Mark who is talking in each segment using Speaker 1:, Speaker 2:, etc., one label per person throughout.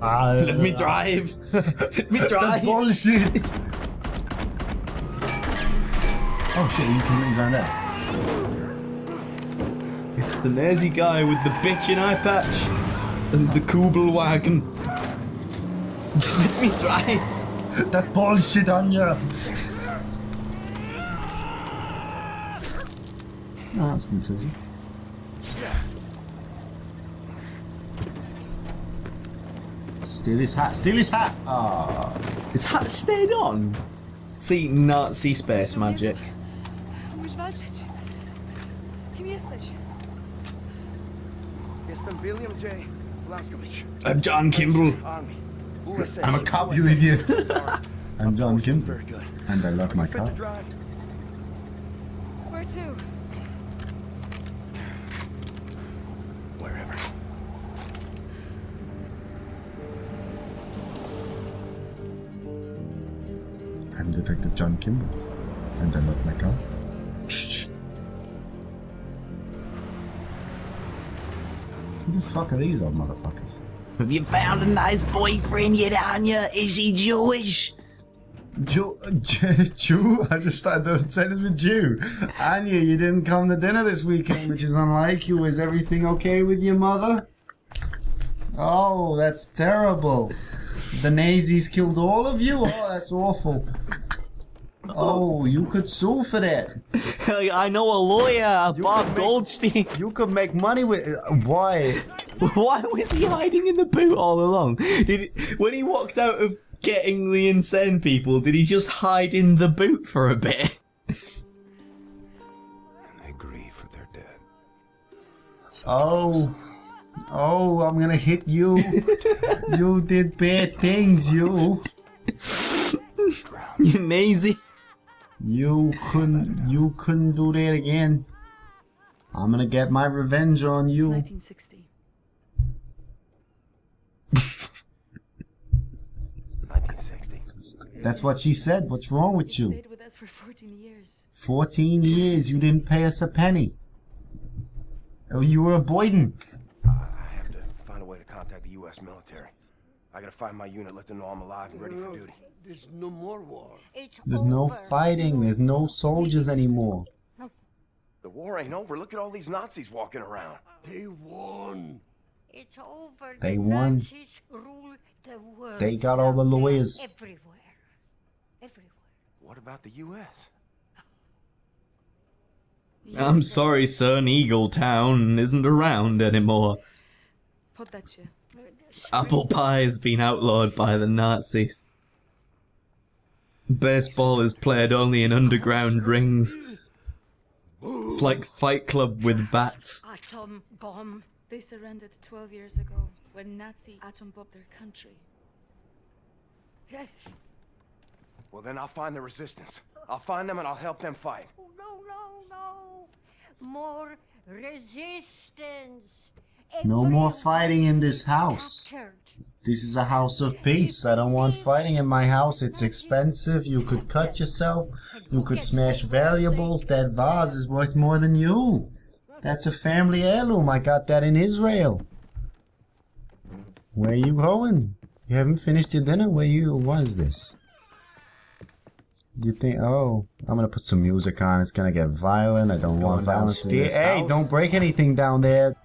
Speaker 1: Let me drive. Let me drive.
Speaker 2: That's bullshit. Oh shit, you can raise on that.
Speaker 1: It's the Nazi guy with the bitchin' eye patch and the Kubelwagen. Let me drive.
Speaker 2: That's bullshit, Anya. No, that's good, Susie. Steal his hat. Steal his hat. Ah,
Speaker 1: His hat stayed on. See, Nazi space magic.
Speaker 3: Umiesz walczyć? Kim jesteś?
Speaker 4: Jestem William J. Blaskowicz.
Speaker 1: I'm John Kimball.
Speaker 4: Army. USA.
Speaker 2: I'm a cop, you idiot. I'm John Kim,
Speaker 4: Very good.
Speaker 2: and I love my
Speaker 4: Fit
Speaker 2: car.
Speaker 4: to drive.
Speaker 3: Where to?
Speaker 4: Wherever.
Speaker 2: I'm Detective John Kimball, and I love my car. Who the fuck are these old motherfuckers?
Speaker 1: Have you found a nice boyfriend yet, Anya? Is he Jewish?
Speaker 2: Jew? I just started saying it with Jew. Anya, you didn't come to dinner this weekend, which is unlike you. Is everything okay with your mother? Oh, that's terrible. The Nazis killed all of you? Oh, that's awful. Oh, you could sue for that.
Speaker 1: I know a lawyer, Bob Goldstein.
Speaker 2: You could make money with... Why?
Speaker 1: Why was he hiding in the boot all along? When he walked out of getting the insane people, did he just hide in the boot for a bit?
Speaker 4: And they grieve for their dead.
Speaker 2: Oh, I'm gonna hit you. You did bad things, you.
Speaker 1: You Nazi.
Speaker 2: You couldn't do that again. I'm gonna get my revenge on you.
Speaker 3: 1960.
Speaker 4: 1960.
Speaker 2: That's what she said. What's wrong with you?
Speaker 3: Stayed with us for 14 years.
Speaker 2: 14 years, you didn't pay us a penny. Oh, you were a Boyden.
Speaker 4: I have to find a way to contact the U.S. military. I gotta find my unit, let them know I'm alive and ready for duty.
Speaker 5: There's no more war.
Speaker 2: There's no fighting. There's no soldiers anymore.
Speaker 4: The war ain't over. Look at all these Nazis walking around.
Speaker 5: They won.
Speaker 6: It's over.
Speaker 2: They
Speaker 6: The
Speaker 2: won.
Speaker 6: Nazis rule the world.
Speaker 2: They got all the lawyers.
Speaker 6: Everywhere. Everywhere.
Speaker 4: What about the U.S.?
Speaker 1: I'm sorry, son, Eagle Town isn't around anymore.
Speaker 3: Poddać się.
Speaker 1: Apple pie has been outlawed by the Nazis. Baseball is played only in underground rings. It's like Fight Club with bats.
Speaker 6: Atom bomb.
Speaker 3: They surrendered 12 years ago when Nazi atom bombed their country.
Speaker 6: Yes.
Speaker 4: Well, then I'll find the resistance. I'll find them and I'll help them fight.
Speaker 6: Oh, no. More resistance.
Speaker 2: No more fighting in this house.
Speaker 6: Captured.
Speaker 2: This is a house of peace. I don't want fighting in my house. It's expensive. You could cut yourself. You could smash valuables. That vase is worth more than you. That's a family heirloom. I got that in Israel. Where you going? You haven't finished your dinner? What is this? You think, oh, I'm gonna put some music on. It's gonna get violent. I don't want violence. Hey, don't break anything down there.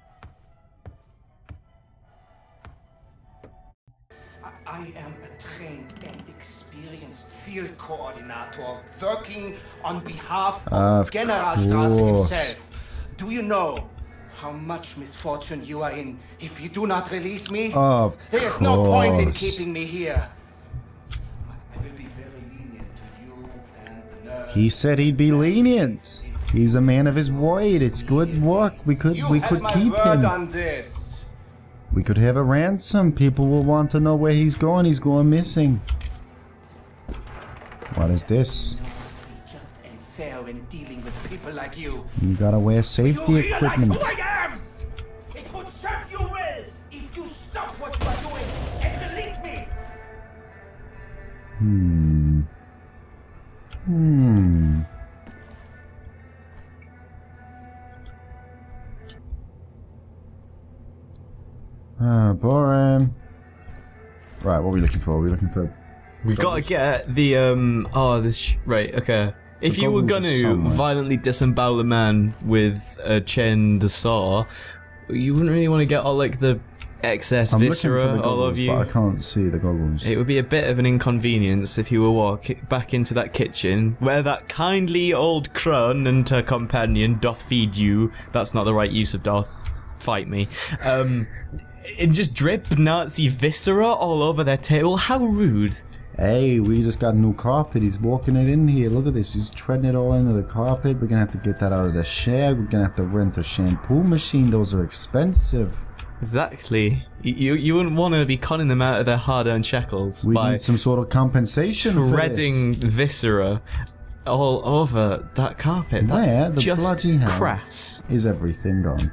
Speaker 7: I am a trained and experienced field coordinator working on behalf of Generalstrasse
Speaker 2: course.
Speaker 7: himself. Do you know how much misfortune you are in if you do not release me?
Speaker 2: Of
Speaker 7: There is no point in
Speaker 2: course.
Speaker 7: keeping me here. I will be very lenient to you and the nurse.
Speaker 2: He said he'd be lenient. He's a man of his word. It's good work. We could
Speaker 7: You have my
Speaker 2: keep
Speaker 7: word
Speaker 2: him.
Speaker 7: on this.
Speaker 2: We could have a ransom. People will want to know where he's going. He's going missing. What is this?
Speaker 7: Just unfair when dealing with people like you.
Speaker 2: You gotta wear safety
Speaker 7: You realize
Speaker 2: equipment.
Speaker 7: who I am? It would serve you well if you stop what you are doing and release me.
Speaker 2: Boring. Right, what are we looking for? Are we looking for...
Speaker 1: We gotta get the, right, okay. If you were
Speaker 2: goggles are
Speaker 1: gonna
Speaker 2: somewhere.
Speaker 1: violently disembowel a man with a chained saw, you wouldn't really want to get all, like, the excess
Speaker 2: I'm
Speaker 1: viscera
Speaker 2: looking for the
Speaker 1: all
Speaker 2: goggles,
Speaker 1: over you.
Speaker 2: but I can't see the goggles.
Speaker 1: It would be a bit of an inconvenience if you were walking back into that kitchen where that kindly old crone and her companion doth feed you. That's not the right use of doth. Fight me. It just drip Nazi viscera all over their table. How rude.
Speaker 2: Hey, we just got a new carpet. He's walking it in here. Look at this. He's treading it all into the carpet. We're gonna have to get that out of the shed. We're gonna have to rent a shampoo machine. Those are expensive.
Speaker 1: Exactly. You wouldn't want to be conning them out of their hard-earned shekels
Speaker 2: We
Speaker 1: by
Speaker 2: need some sort of compensation for
Speaker 1: shredding
Speaker 2: this.
Speaker 1: viscera all over that carpet. That's
Speaker 2: Where the
Speaker 1: just
Speaker 2: bloody hell
Speaker 1: crass.
Speaker 2: is everything gone?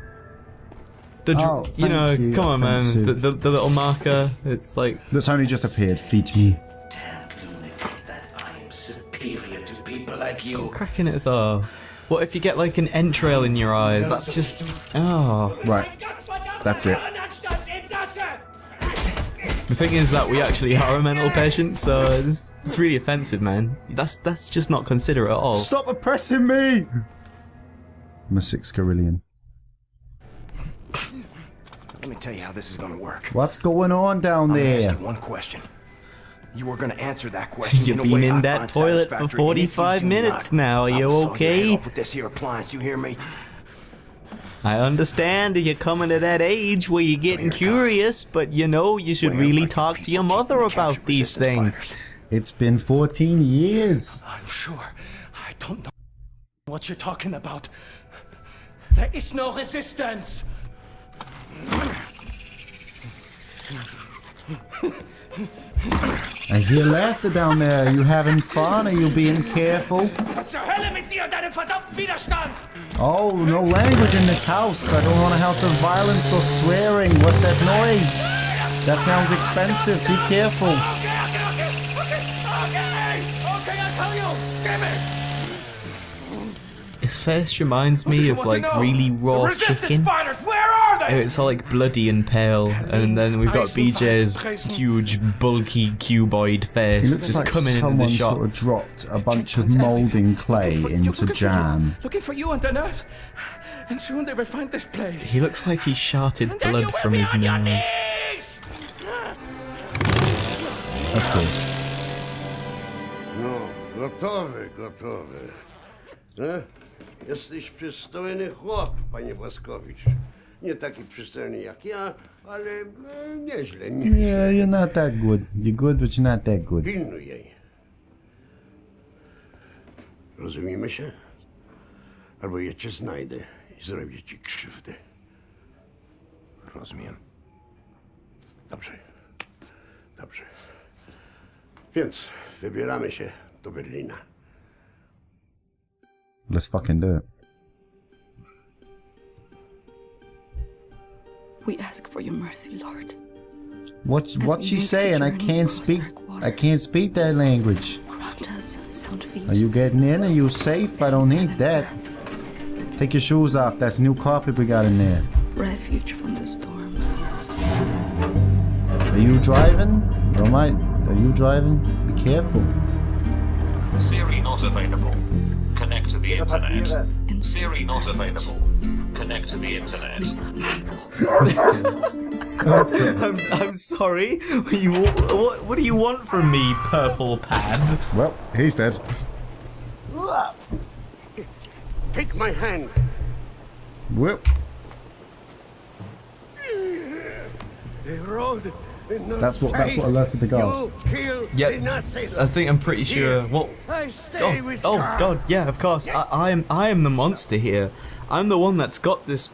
Speaker 1: The
Speaker 2: Oh,
Speaker 1: you know,
Speaker 2: thank you,
Speaker 1: come on, man.
Speaker 2: offensive.
Speaker 1: The little marker. It's like
Speaker 2: That's only just appeared. Feed me.
Speaker 7: Damn lunatic that I am superior to people like you.
Speaker 1: cracking it though. What if you get like an entrail in your eyes? That's just
Speaker 2: Right. That's it.
Speaker 1: The thing is that we actually are a mental patient, so it's really offensive, man. That's just not considerate at all.
Speaker 2: Stop oppressing me! I'm a 6 Carillion.
Speaker 4: Let me tell you how this is gonna work.
Speaker 2: What's going on down
Speaker 4: I'm gonna
Speaker 2: there?
Speaker 4: ask you one question. You are gonna answer that question.
Speaker 1: You've
Speaker 4: in a
Speaker 1: been
Speaker 4: way
Speaker 1: in
Speaker 4: I
Speaker 1: that
Speaker 4: find
Speaker 1: toilet for
Speaker 4: satisfactory, and if you
Speaker 1: 45
Speaker 4: do
Speaker 1: minutes
Speaker 4: not,
Speaker 1: now. Are
Speaker 4: I
Speaker 1: you
Speaker 4: will saw your head
Speaker 1: okay?
Speaker 4: off with this here appliance. You hear me?
Speaker 1: I understand you're coming to that age where you're getting curious, but you know you should really talk to your mother about these things.
Speaker 2: It's been 14 years.
Speaker 7: I'm sure. I don't know what you're talking about. There is no resistance.
Speaker 2: I hear laughter down there. Are you having fun? Are you being careful?
Speaker 7: Zur Hölle mit dir und deinem verdammten Widerstand!
Speaker 2: Oh, no language in this house. I don't want a house of violence or swearing. What's that noise? That sounds expensive. Be careful.
Speaker 7: Okay, I'll tell you! Damn it!
Speaker 1: His face reminds me of like really raw chicken.
Speaker 7: Fighters, where are they?
Speaker 1: It's all like bloody and pale, and then we've got BJ's huge, bulky, cuboid
Speaker 2: It
Speaker 1: face
Speaker 2: looks
Speaker 1: just
Speaker 2: like
Speaker 1: coming into
Speaker 2: someone
Speaker 1: the shop.
Speaker 2: sort of dropped a bunch of moulding clay into jam.
Speaker 7: Looking for you and the nurse. And soon they will find this place.
Speaker 1: He looks like he sharted
Speaker 7: Then you
Speaker 1: blood
Speaker 7: will
Speaker 1: from
Speaker 7: be
Speaker 1: his
Speaker 7: on your
Speaker 1: nose.
Speaker 7: knees!
Speaker 2: Of course.
Speaker 5: No, gotowy, gotowy. Jesteś przystojny chłop, panie Błaskowicz. Nie taki przystojny jak ja, ale nieźle, nieźle.
Speaker 2: Yeah, you're not that good. You're good, but you're not that good.
Speaker 5: Pilnuj jej. Rozumiemy się? Albo ja cię znajdę i zrobię ci krzywdę.
Speaker 4: Rozumiem.
Speaker 5: Dobrze. Dobrze. Więc wybieramy się do Berlina.
Speaker 2: Let's fucking do it.
Speaker 3: We ask for your mercy, Lord.
Speaker 2: What's she saying? I can't speak that language.
Speaker 3: Grant us sound feet.
Speaker 2: Are you getting in? Are you safe? I don't need that. Take your shoes off. That's new carpet we got in there.
Speaker 3: Refuge from the storm.
Speaker 2: Are you driving? Are you driving? Be careful.
Speaker 8: Siri not available. Connect to the internet. Siri not available. Connect to the internet.
Speaker 1: I'm sorry. What do you want from me, purple pad?
Speaker 2: Well, he's dead.
Speaker 5: Take my hand.
Speaker 2: Whoop.
Speaker 5: The road.
Speaker 2: That's what alerted the guard.
Speaker 1: Yep. I think I'm pretty sure. What? Oh God! Yeah, of course. I am the monster here. I'm the one that's got this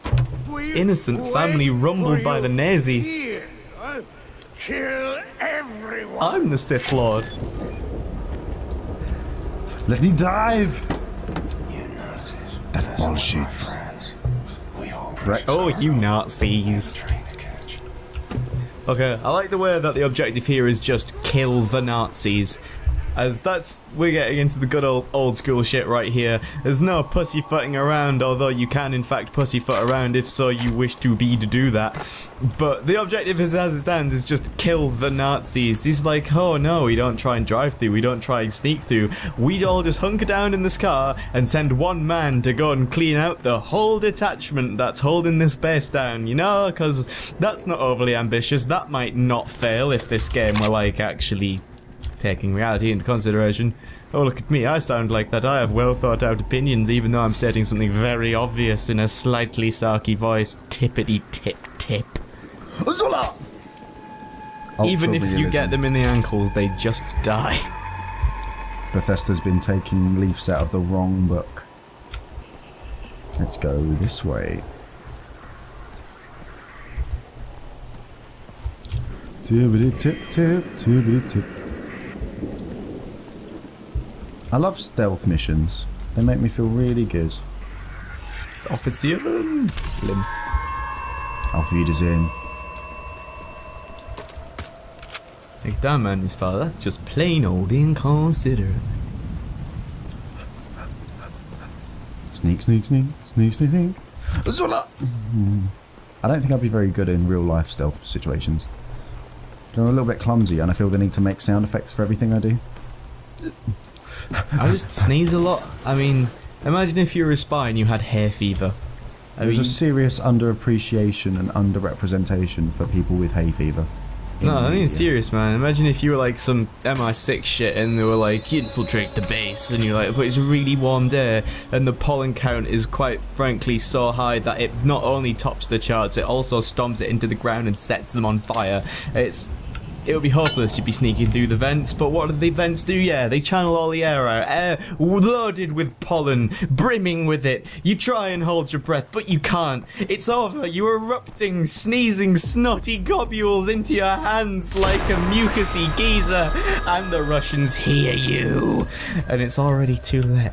Speaker 1: innocent family rumbled by the Nazis.
Speaker 5: Kill everyone.
Speaker 1: I'm the Sith Lord.
Speaker 2: Let me dive. That's bullshit. Right.
Speaker 1: Oh, you Nazis. Okay, I like the way that the objective here is just kill the Nazis. as we're getting into the good old school shit right here. There's no pussyfooting around, although you can in fact pussyfoot around if so you wish to do that. But the objective as it stands is just kill the Nazis. He's like, oh no, we don't try and drive through, we don't try and sneak through. We all just hunker down in this car and send one man to go and clean out the whole detachment that's holding this base down, you know, because that's not overly ambitious. That might not fail if this game were like actually taking reality into consideration. Oh, look at me, I sound like that. I have well thought out opinions, even though I'm stating something very obvious in a slightly sarky voice. Tippity tip tip. Even if you get them in the ankles, they just die.
Speaker 2: Bethesda's been taking leaves out of the wrong book. Let's go this way. Tibbity tip tip, tibbity tip. I love stealth missions. They make me feel really good.
Speaker 1: Offizieren. Lim.
Speaker 2: Auf Wiedersehen.
Speaker 1: Like that man is far. That's just plain old inconsiderate.
Speaker 2: Sneak, sneak, sneak, sneak, sneak, sneak. Zola! I don't think I'd be very good in real life stealth situations. I'm a little bit clumsy and I feel the need to make sound effects for everything I do.
Speaker 1: I just sneeze a lot. I mean, imagine if you were a spy and you had hair fever.
Speaker 2: There's a serious underappreciation and underrepresentation for people with hay fever.
Speaker 1: No, I mean serious, man. Imagine if you were like some MI6 shit and they were like, infiltrate the base, and you're like, but it's really warm day, and the pollen count is quite frankly so high that it not only tops the charts, it also stomps it into the ground and sets them on fire. It would be hopeless to be sneaking through the vents, but what do the vents do? Yeah, they channel all the air out. Air loaded with pollen, brimming with it. You try and hold your breath, but you can't. It's over. You're erupting, sneezing, snotty globules into your hands like a mucusy geezer, and the Russians hear you. And it's already too late.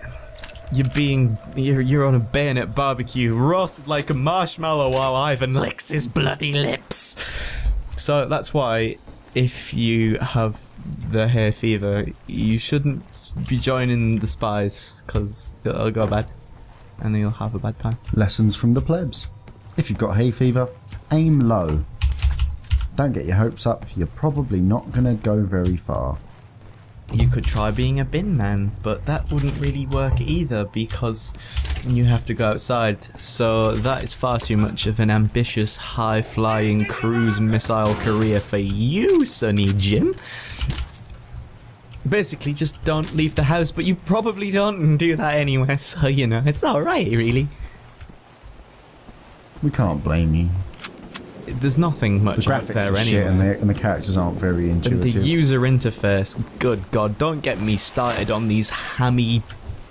Speaker 1: You're on a bayonet barbecue, roasted like a marshmallow while Ivan licks his bloody lips. So that's why, if you have the hair fever, you shouldn't be joining the spies, because it'll go bad and you'll have a bad time.
Speaker 2: Lessons from the plebs. If you've got hay fever, aim low. Don't get your hopes up, you're probably not going to go very far.
Speaker 1: You could try being a bin man, but that wouldn't really work either because you have to go outside. So that is far too much of an ambitious, high-flying cruise missile career for you, Sonny Jim. Basically, just don't leave the house, but you probably don't do that anyway, so you know, it's alright, really.
Speaker 2: We can't blame you.
Speaker 1: There's nothing much
Speaker 2: the
Speaker 1: out
Speaker 2: graphics
Speaker 1: there
Speaker 2: are shit
Speaker 1: anyway.
Speaker 2: and the characters aren't very
Speaker 1: And
Speaker 2: intuitive.
Speaker 1: the user interface, good god, don't get me started on these hammy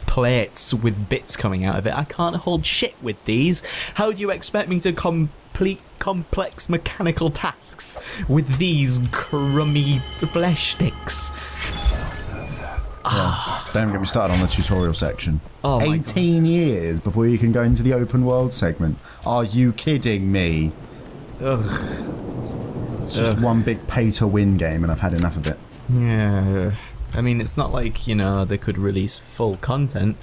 Speaker 1: plates with bits coming out of it. I can't hold shit with these. How do you expect me to complete complex mechanical tasks with these crummy flesh sticks?
Speaker 2: Don't get me started on the tutorial section.
Speaker 1: Oh my
Speaker 2: 18 years before you can go into the open world segment. Are you kidding me?
Speaker 1: Ugh.
Speaker 2: It's just one big pay to win game and I've had enough of it.
Speaker 1: Yeah. I mean, it's not like, you know, they could release full content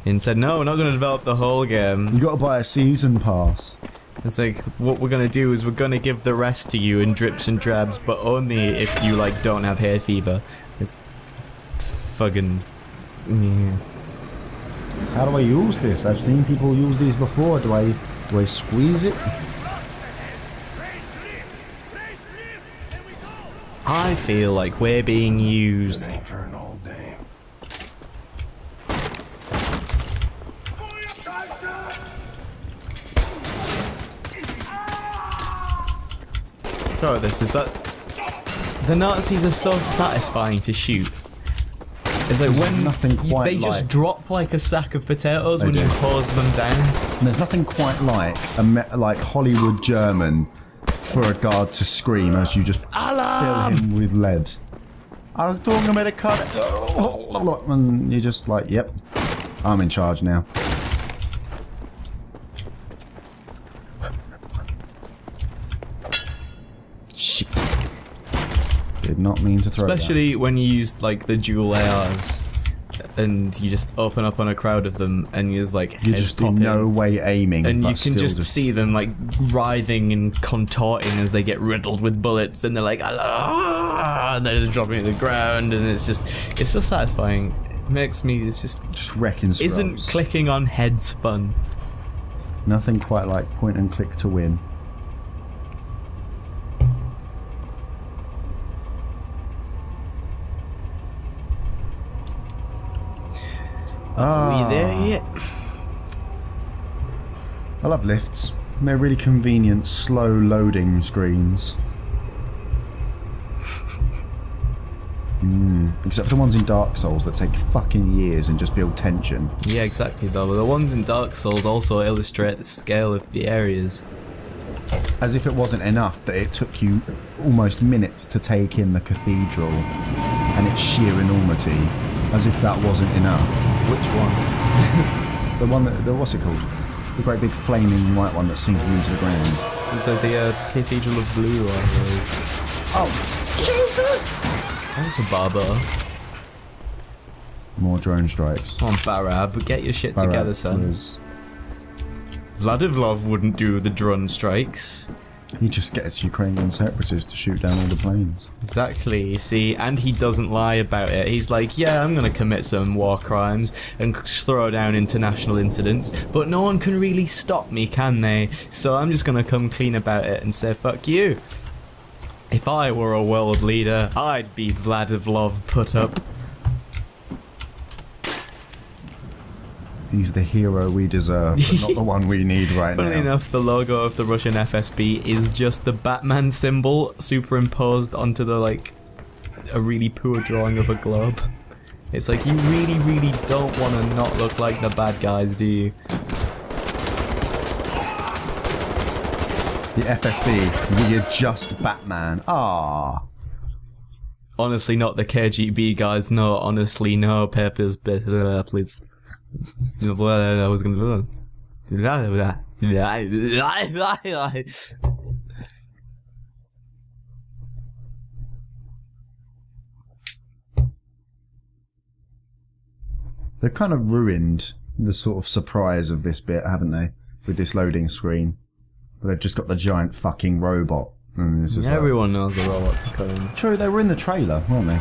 Speaker 1: and said, no, we're not going to develop the whole game.
Speaker 2: You gotta buy a season pass.
Speaker 1: It's like, what we're going to do is we're going to give the rest to you in drips and drabs, but only if you, like, don't have hair fever. It's fucking... Yeah.
Speaker 2: How do I use this? I've seen people use these before. Do I squeeze it?
Speaker 1: I feel like we're being used.
Speaker 4: Ain't for an old dame.
Speaker 1: So this is that the Nazis are so satisfying to shoot. It's like
Speaker 2: There's
Speaker 1: when
Speaker 2: nothing quite
Speaker 1: they just
Speaker 2: like-
Speaker 1: drop like a sack of potatoes
Speaker 2: They
Speaker 1: when you
Speaker 2: do.
Speaker 1: hose them down.
Speaker 2: And there's nothing quite like like Hollywood German for a guard to scream as you just
Speaker 1: Alarm!
Speaker 2: fill him with lead. Achtung, Amerikaner! And you're just like, yep, I'm in charge now. Shit. Did not mean to throw
Speaker 1: Especially when you use like the dual ARs and you just open up on a crowd of them and there's like
Speaker 2: You're
Speaker 1: heads
Speaker 2: just
Speaker 1: pop
Speaker 2: in no way aiming,
Speaker 1: and
Speaker 2: but
Speaker 1: you can
Speaker 2: still
Speaker 1: just see them like writhing and contorting as they get riddled with bullets, and they're like "Ah," and they're just dropping to the ground, and it's so satisfying. It makes me, it's
Speaker 2: just wrecking scrubs.
Speaker 1: Isn't clicking on heads fun?
Speaker 2: Nothing quite like point and click to win.
Speaker 1: Are we there yet?
Speaker 2: I love lifts. They're really convenient, slow loading screens. Except for the ones in Dark Souls that take fucking years and just build tension.
Speaker 1: Yeah, exactly though. The ones in Dark Souls also illustrate the scale of the areas.
Speaker 2: As if it wasn't enough that it took you almost minutes to take in the cathedral and its sheer enormity. As if that wasn't enough.
Speaker 1: Which one?
Speaker 2: The one that, what's it called? The great big flaming white one that's sinking into the ground.
Speaker 1: The Cathedral of Blue, I was.
Speaker 2: Oh, Jesus!
Speaker 1: That was a barber.
Speaker 2: More drone strikes.
Speaker 1: Come on, Barab, get your shit together, son. Vladivlov wouldn't do the drone strikes.
Speaker 2: He just gets Ukrainian separatists to shoot down all the planes.
Speaker 1: Exactly, see, and he doesn't lie about it. He's like, yeah, I'm gonna commit some war crimes and throw down international incidents, but no one can really stop me, can they? So I'm just gonna come clean about it and say, fuck you. If I were a world leader, I'd be Vladivlov put up.
Speaker 2: He's the hero we deserve, but not the one we need right now.
Speaker 1: Funnily enough, the logo of the Russian FSB is just the Batman symbol superimposed onto the, like, a really poor drawing of a globe. It's like, you really, really don't want to not look like the bad guys, do you?
Speaker 2: The FSB, we are just Batman. Ah.
Speaker 1: Honestly, not the KGB guys. No, honestly, no. Peppers, please. I was gonna do
Speaker 2: They've kind of ruined the sort of surprise of this bit, haven't they? With this loading screen. They've just got the giant fucking robot. And it's just
Speaker 1: everyone knows the robots are coming.
Speaker 2: True, they were in the trailer, weren't they?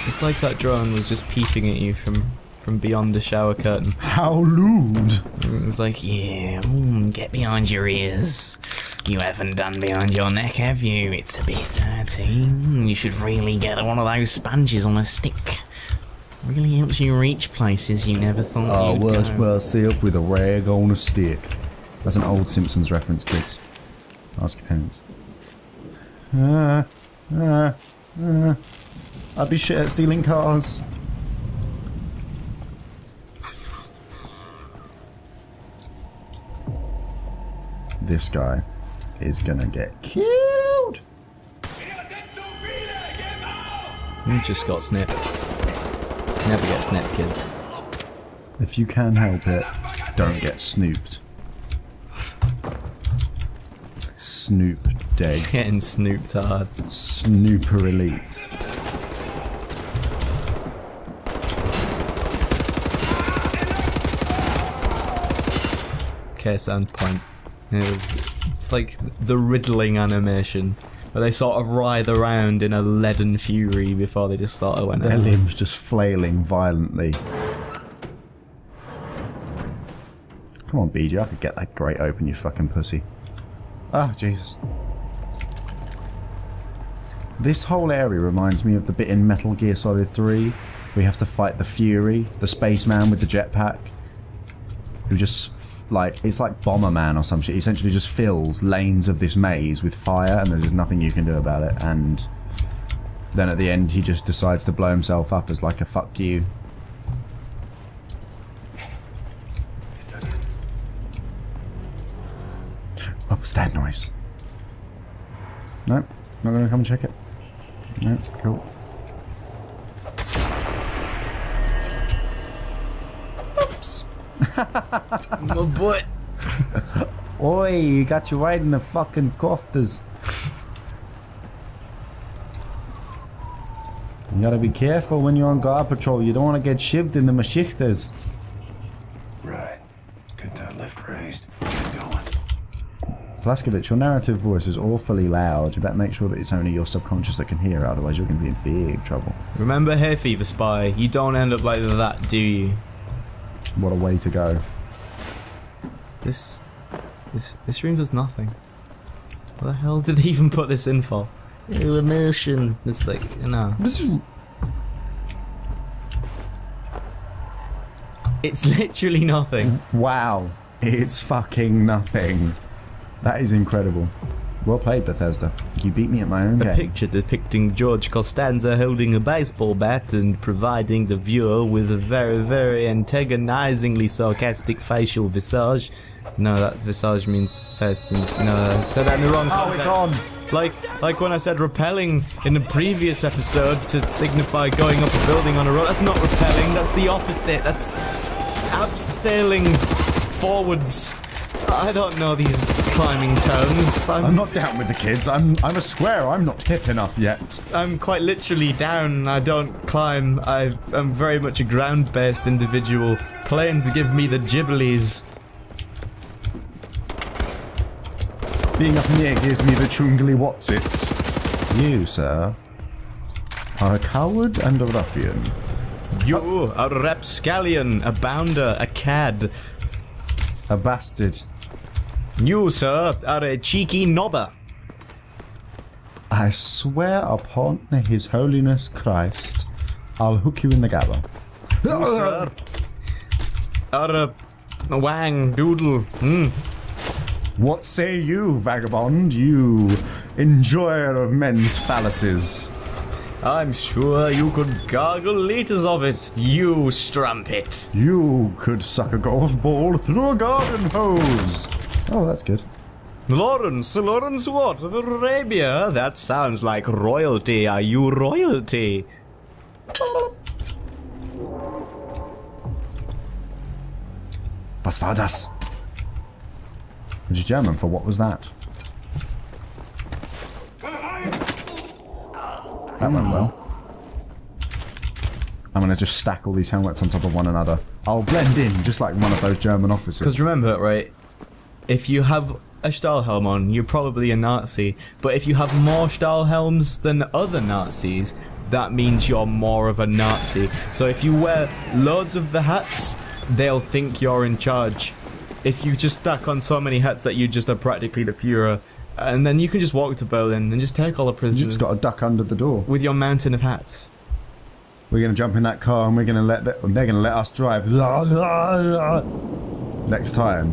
Speaker 1: It's like that drone was just peeping at you from beyond the shower curtain.
Speaker 2: How lewd!
Speaker 1: It was like, yeah, get behind your ears. You haven't done behind your neck, have you? It's a bit dirty. You should really get one of those sponges on a stick. Really helps you reach places you never thought you'd
Speaker 2: worse
Speaker 1: go.
Speaker 2: myself with a rag on a stick. That's an old Simpsons reference, kids. Ask your parents. I'd be shit at stealing cars. This guy is gonna get killed.
Speaker 1: You just got snipped. Never get snipped, kids.
Speaker 2: If you can help it, don't get snooped. Snoop dead.
Speaker 1: Getting snooped hard.
Speaker 2: Snooper elite.
Speaker 1: Case and point. It's like the riddling animation, where they sort of writhe around in a leaden fury before they just sort of went
Speaker 2: Their
Speaker 1: out.
Speaker 2: limbs just flailing violently. Come on, BJ, I could get that grate open, you fucking pussy. Ah, Jesus. This whole area reminds me of the bit in Metal Gear Solid 3, where you have to fight the Fury, the spaceman with the jetpack, who just, like, it's like Bomberman or some shit. He essentially just fills lanes of this maze with fire, and there's just nothing you can do about it, and then at the end he just decides to blow himself up as like a fuck you. What was that noise? Nope, not gonna come and check it. Nope, cool. Oops.
Speaker 1: My butt.
Speaker 2: Oi, you got you right in the fucking cofters. You gotta be careful when you're on guard patrol. You don't want to get shivved in the mashichtas.
Speaker 4: Right. Get that lift raised. Get going.
Speaker 2: Vlaskovich, your narrative voice is awfully loud. You better make sure that it's only your subconscious that can hear it, otherwise you're going to be in big trouble.
Speaker 1: Remember Hay Fever Spy, you don't end up like that, do you?
Speaker 2: What a way to go.
Speaker 1: This room does nothing. What the hell did they even put this in for? Immersion. It's like, no.
Speaker 2: This is...
Speaker 1: It's literally nothing.
Speaker 2: Wow. It's fucking nothing. That is incredible. Well played, Bethesda. You beat me at my own
Speaker 1: A
Speaker 2: game.
Speaker 1: picture depicting George Costanza holding a baseball bat and providing the viewer with a very, very antagonizingly sarcastic facial visage. No, that visage means face. And, no, I said that in the wrong context.
Speaker 2: Oh, it's on!
Speaker 1: Like when I said repelling in the previous episode to signify going up a building on a road. That's not repelling, that's the opposite. That's abseiling forwards. I don't know these climbing terms.
Speaker 2: I'm not down with the kids. I'm a square. I'm not hip enough yet.
Speaker 1: I'm quite literally down. I don't climb. I'm very much a ground-based individual. Planes give me the gibblies.
Speaker 2: Being up in the air gives me the chungly whatsits. You, sir, are a coward and a ruffian.
Speaker 1: You, a rapscallion, a bounder, a cad.
Speaker 2: A bastard.
Speaker 1: You, sir, are a cheeky knobber.
Speaker 2: I swear upon His Holiness Christ, I'll hook you in the gabber.
Speaker 1: You, sir, are a wang doodle.
Speaker 2: What say you, vagabond, you enjoyer of men's phalluses?
Speaker 1: I'm sure you could gargle liters of it, you strumpet.
Speaker 2: You could suck a golf ball through a garden hose. Oh, that's good.
Speaker 1: Lawrence what? Of Arabia? That sounds like royalty. Are you royalty?
Speaker 2: Was war das? Which is German for what was that? That went well. I'm gonna just stack all these helmets on top of one another. I'll blend in just like one of those German officers.
Speaker 1: Because remember, right, if you have a Stahlhelm on, you're probably a Nazi. But if you have more Stahlhelms than other Nazis, that means you're more of a Nazi. So if you wear loads of the hats, they'll think you're in charge. If you just stack on so many hats that you just are practically the Führer, and then you can just walk to Berlin and just take all the prisoners.
Speaker 2: You just got to duck under the door.
Speaker 1: With your mountain of hats.
Speaker 2: We're gonna jump in that car and we're gonna let they're gonna let us drive. Next time.